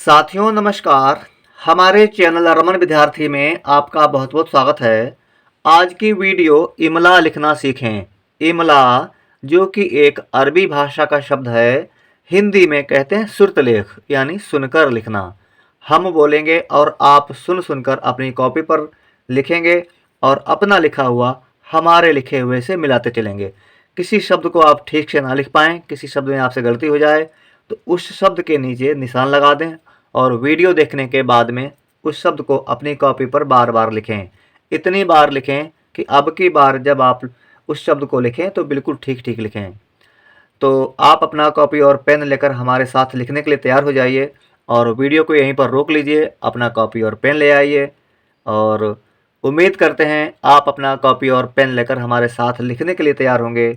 साथियों नमस्कार। हमारे चैनल रमन विद्यार्थी में आपका बहुत बहुत स्वागत है। आज की वीडियो इमला लिखना सीखें। इमला जो कि एक अरबी भाषा का शब्द है, हिंदी में कहते हैं सुरतलेख यानी सुनकर लिखना। हम बोलेंगे और आप सुन सुनकर अपनी कॉपी पर लिखेंगे और अपना लिखा हुआ हमारे लिखे हुए से मिलाते चलेंगे। किसी शब्द को आप ठीक से ना लिख पाएँ, किसी शब्द में आपसे गलती हो जाए तो उस शब्द के नीचे निशान लगा दें और वीडियो देखने के बाद में उस शब्द को अपनी कॉपी पर बार बार लिखें। इतनी बार लिखें कि अब की बार जब आप उस शब्द को लिखें तो बिल्कुल ठीक ठीक लिखें। तो आप अपना कॉपी और पेन लेकर हमारे साथ लिखने के लिए तैयार हो जाइए और वीडियो को यहीं पर रोक लीजिए, अपना कॉपी और पेन ले आइए और उम्मीद करते हैं आप अपना कॉपी और पेन लेकर हमारे साथ लिखने के लिए तैयार होंगे।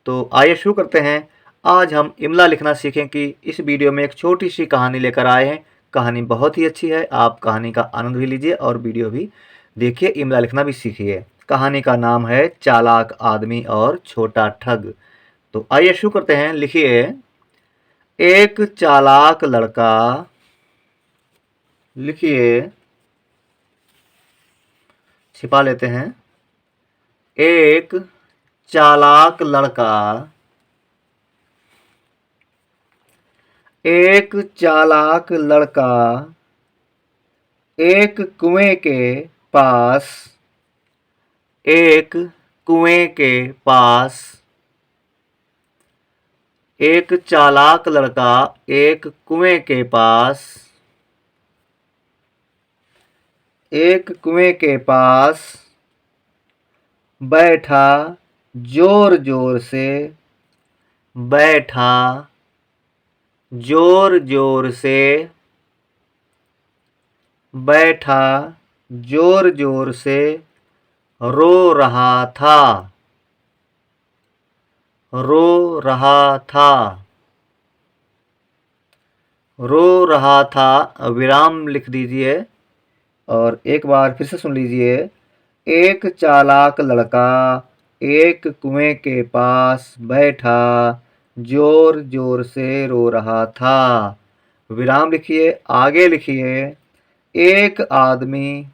तो आइए शुरू करते हैं। आज हम इमला लिखना सीखें कि इस वीडियो में एक छोटी सी कहानी लेकर आए हैं। कहानी बहुत ही अच्छी है, आप कहानी का आनंद भी लीजिए और वीडियो भी देखिए, इमला लिखना भी सीखिए। कहानी का नाम है चालाक आदमी और छोटा ठग। तो आइए शुरू करते हैं। लिखिए, एक चालाक लड़का, लिखिए, छिपा लेते हैं। एक चालाक लड़का, एक चालाक लड़का एक कुएं के पास, एक कुएं के पास, एक चालाक लड़का एक कुएं के पास, एक कुएं के पास बैठा जोर जोर से, बैठा जोर जोर से, बैठा जोर जोर से रो रहा था, रो रहा था, रो रहा था। विराम लिख दीजिए और एक बार फिर से सुन लीजिए। एक चालाक लड़का एक कुएं के पास बैठा जोर जोर से रो रहा था। विराम लिखिए, आगे लिखिए। एक आदमी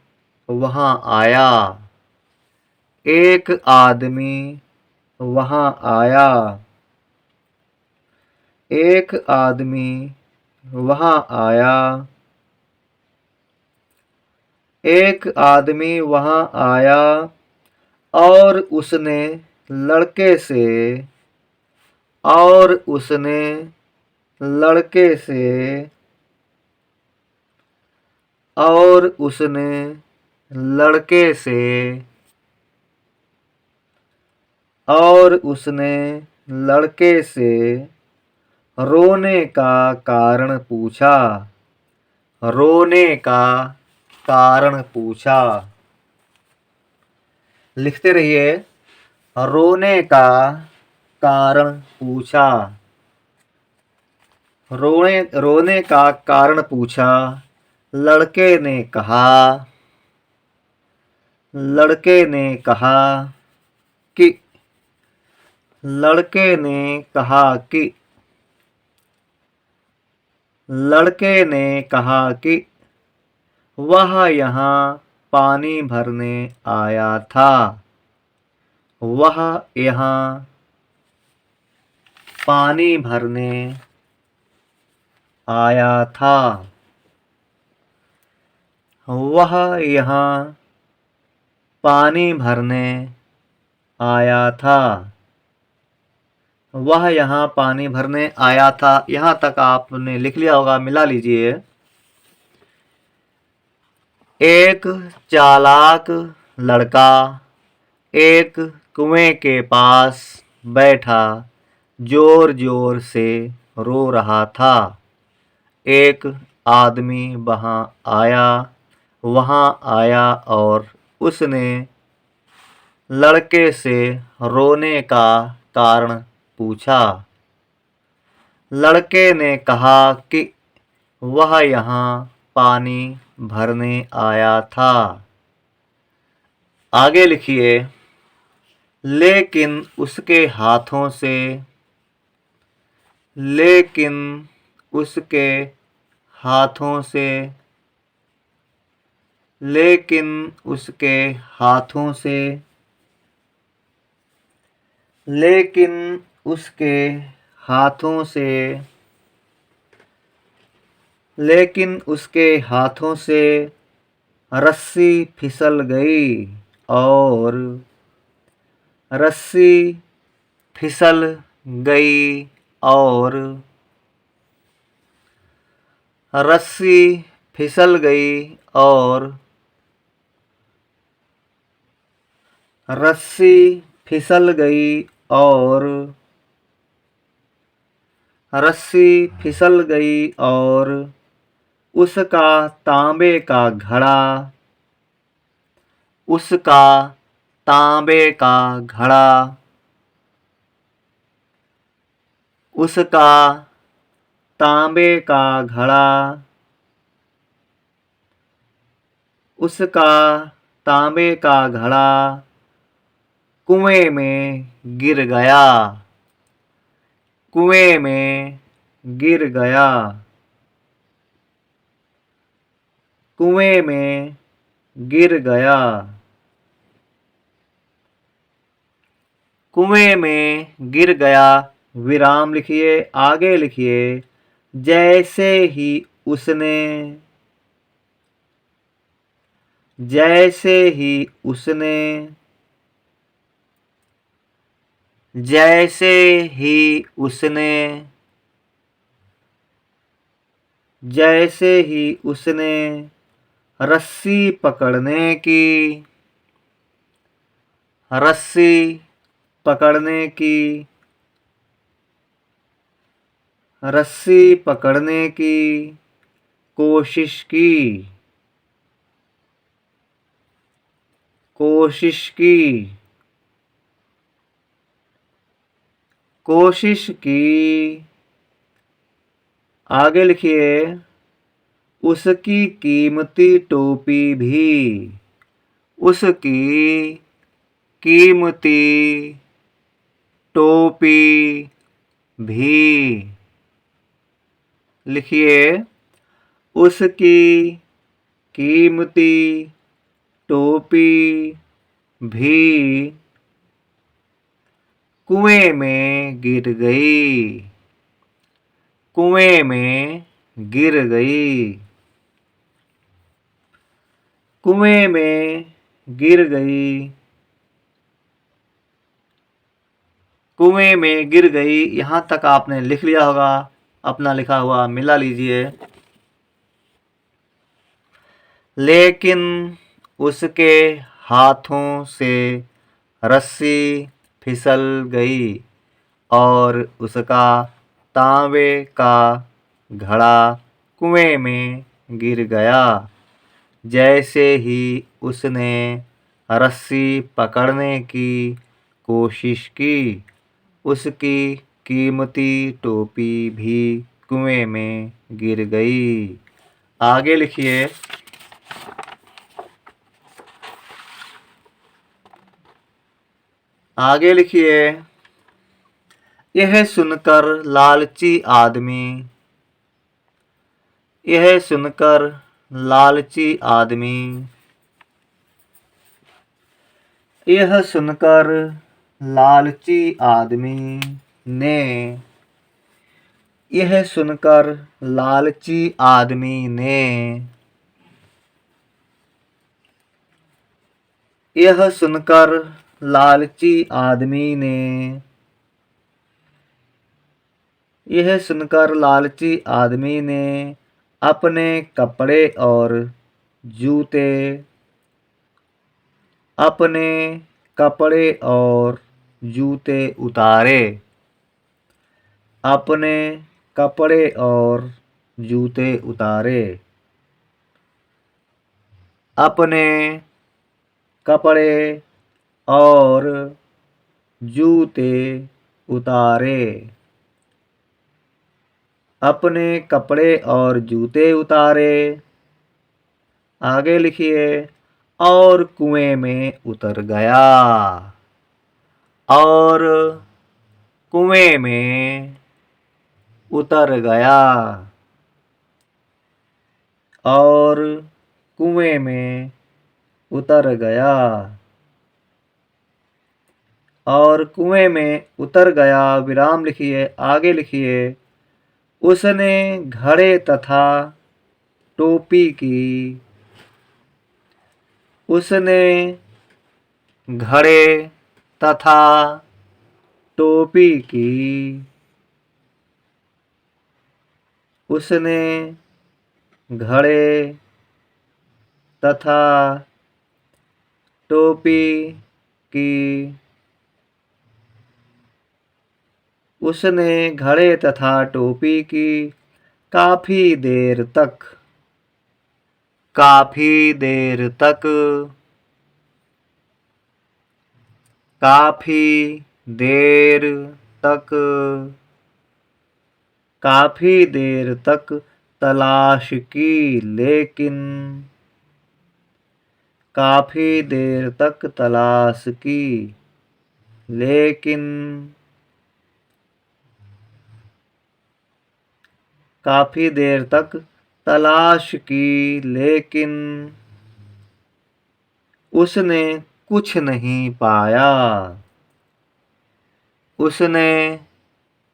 वहां आया, एक आदमी वहां आया, एक आदमी वहां आया, एक आदमी वहां आया और उसने लड़के से, और उसने लड़के से, और उसने लड़के से, और उसने लड़के से रोने का कारण पूछा, रोने का कारण पूछा। लिखते रहिए, रोने का कारण पूछा, रोने का कारण पूछा। लड़के ने कहा, लड़के ने कहा कि, लड़के ने कहा कि, लड़के ने कहा कि वह यहाँ पानी भरने आया था, वह यहाँ पानी भरने आया था, वह यहाँ पानी भरने आया था, वह यहाँ पानी भरने आया था। यहाँ तक आपने लिख लिया होगा, मिला लीजिए। एक चालाक लड़का एक कुएं के पास बैठा जोर जोर से रो रहा था। एक आदमी वहाँ आया और उसने लड़के से रोने का कारण पूछा। लड़के ने कहा कि वह यहाँ पानी भरने आया था। आगे लिखिए, लेकिन उसके हाथों से, लेकिन उसके हाथों से, लेकिन उसके हाथों से, लेकिन उसके हाथों से, लेकिन उसके हाथों से रस्सी फिसल गई और रस्सी फिसल गई और रस्सी फिसल गई और रस्सी फिसल गई और रस्सी फिसल गई और उसका तांबे का घड़ा, उसका तांबे का घड़ा, उसका तांबे का घड़ा, उसका तांबे का घड़ा कुएं में गिर गया, कुएं में गिर गया, कुएं में गिर गया, कुएं में गिर गया। विराम लिखिए, आगे लिखिए जैसे ही उसने, जैसे ही उसने, जैसे ही उसने, जैसे ही उसने रस्सी पकड़ने की, रस्सी पकड़ने की, रस्सी पकड़ने की कोशिश की, कोशिश की, कोशिश की। आगे लिखिए उसकी कीमती टोपी भी, उसकी कीमती टोपी भी। लिखिए उसकी कीमती टोपी भी कुएं में गिर गई, कुएं में गिर गई, कुएं में गिर गई, कुएं में गिर गई। यहाँ तक आपने लिख लिया होगा, अपना लिखा हुआ मिला लीजिए। लेकिन उसके हाथों से रस्सी फिसल गई और उसका तांबे का घड़ा कुएं में गिर गया। जैसे ही उसने रस्सी पकड़ने की कोशिश की, उसकी कीमती टोपी भी कुएं में गिर गई। आगे लिखिए आगे लिखिए यह सुनकर लालची आदमी, यह सुनकर लालची आदमी, यह सुनकर लालची आदमी ने, यह सुनकर लालची आदमी ने, यह सुनकर लालची आदमी ने, यह सुनकर लालची आदमी ने अपने कपड़े और जूते, अपने कपड़े और जूते उतारे, अपने कपड़े और जूते उतारे, अपने कपड़े और जूते उतारे, अपने कपड़े और जूते उतारे। आगे लिखिए और कुएं में उतर गया, और कुएं में उतर गया। और कुएं में उतर गया। और कुएं में उतर गया, विराम लिखिए, आगे लिखिए। उसने घड़े तथा टोपी की। उसने घड़े तथा टोपी की। उसने घड़े तथा टोपी की। उसने घड़े तथा टोपी की काफी देर तक। काफी देर तक। काफी देर तक। काफी देर तक तलाश की, लेकिन। काफी देर तक तलाश की, लेकिन। काफी देर तक तलाश की, लेकिन उसने कुछ नहीं पाया। उसने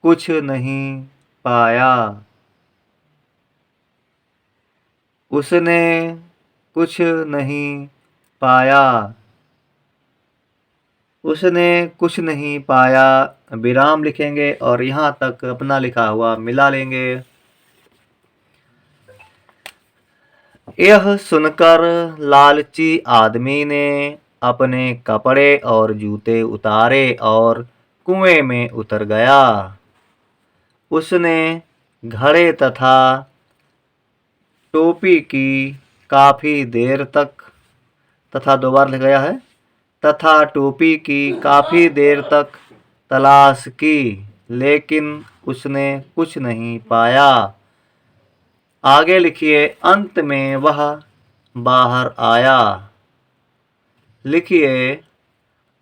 कुछ नहीं पाया। उसने कुछ नहीं पाया। उसने कुछ नहीं पाया, विराम लिखेंगे और यहाँ तक अपना लिखा हुआ मिला लेंगे। यह सुनकर लालची आदमी ने अपने कपड़े और जूते उतारे और कुएं में उतर गया। उसने घड़े तथा टोपी की काफी देर तक, तथा दो बार लिखा गया है, तथा टोपी की काफी देर तक तलाश की, लेकिन उसने कुछ नहीं पाया। आगे लिखिए, अंत में वह बाहर आया। लिखिए,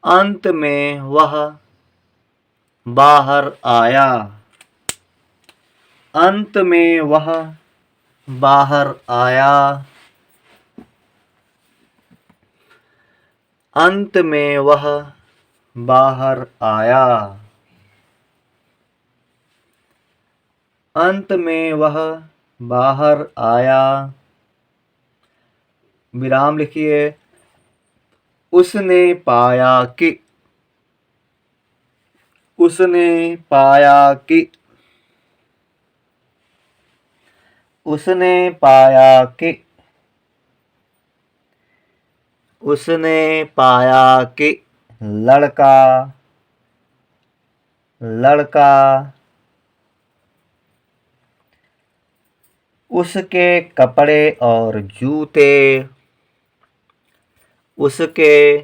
अंत में वह बाहर आया। अंत में वह बाहर आया। अंत में वह बाहर आया। अंत में वह बाहर आया, विराम लिखिए। उसने पाया कि। उसने पाया कि। उसने पाया कि। उसने पाया कि लड़का। लड़का उसके कपड़े और जूते। उसके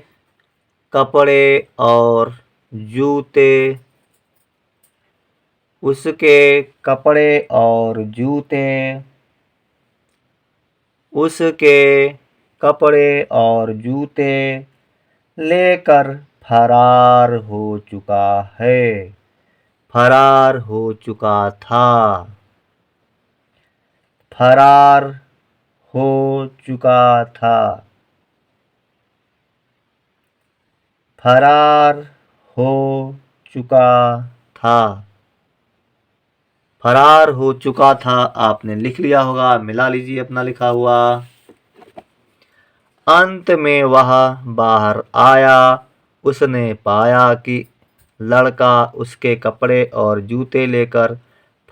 कपड़े और जूते। उसके कपड़े और जूते। उसके कपड़े और जूते लेकर फरार हो चुका है। फरार हो चुका था। फरार हो चुका था। फरार हो चुका था। फरार हो चुका था आपने लिख लिया होगा, मिला लीजिए अपना लिखा हुआ। अंत में वह बाहर आया। उसने पाया कि लड़का उसके कपड़े और जूते लेकर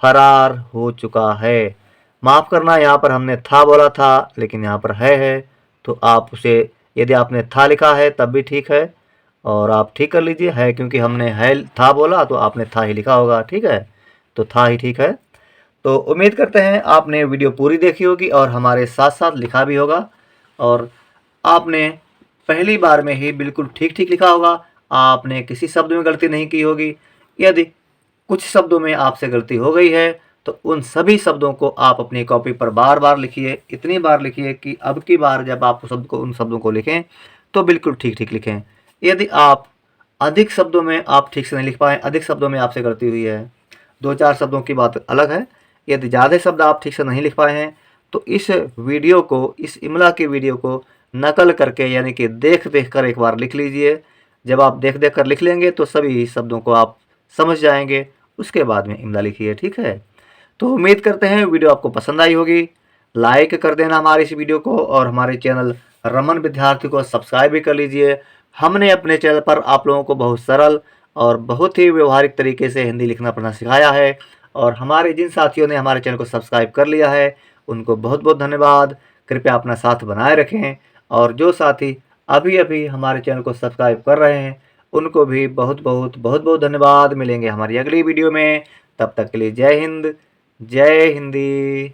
फरार हो चुका है। माफ़ करना, यहाँ पर हमने था बोला था लेकिन यहाँ पर है, तो आप उसे, यदि आपने था लिखा है तब भी ठीक है और आप ठीक कर लीजिए। है क्योंकि हमने है था बोला तो आपने था ही लिखा होगा, ठीक है, तो था ही ठीक है। तो उम्मीद करते हैं आपने वीडियो पूरी देखी होगी और हमारे साथ साथ लिखा भी होगा और आपने पहली बार में ही बिल्कुल ठीक ठीक लिखा होगा। आपने किसी शब्द में गलती नहीं की होगी। यदि कुछ शब्दों में आपसे गलती हो गई है तो उन सभी शब्दों को आप अपनी कॉपी पर बार बार लिखिए। इतनी बार लिखिए कि अब की बार जब आप उन शब्दों को लिखें तो बिल्कुल ठीक ठीक लिखें। यदि आप अधिक शब्दों में आप ठीक से नहीं लिख पाए, अधिक शब्दों में आपसे गलती हुई है, 2-4 शब्दों की बात अलग है। यदि ज़्यादा शब्द आप ठीक से नहीं लिख पाए हैं तो इस वीडियो को, इस इमला की वीडियो को नकल करके यानी कि देख देख कर एक बार लिख लीजिए। जब आप देख देख कर लिख लेंगे तो सभी शब्दों को आप समझ जाएंगे, उसके बाद में इमला लिखिए, ठीक है। तो उम्मीद करते हैं वीडियो आपको पसंद आई होगी। लाइक कर देना हमारे इस वीडियो को और हमारे चैनल रमन विद्यार्थी को सब्सक्राइब भी कर लीजिए। हमने अपने चैनल पर आप लोगों को बहुत सरल और बहुत ही व्यवहारिक तरीके से हिंदी लिखना पढ़ना सिखाया है, और हमारे जिन साथियों ने हमारे चैनल को सब्सक्राइब कर लिया है उनको बहुत बहुत धन्यवाद। कृपया अपना साथ बनाए रखें, और जो साथी अभी अभी हमारे चैनल को सब्सक्राइब कर रहे हैं उनको भी बहुत बहुत धन्यवाद। मिलेंगे हमारी अगली वीडियो में, तब तक के लिए जय हिंद, जय हिंदी।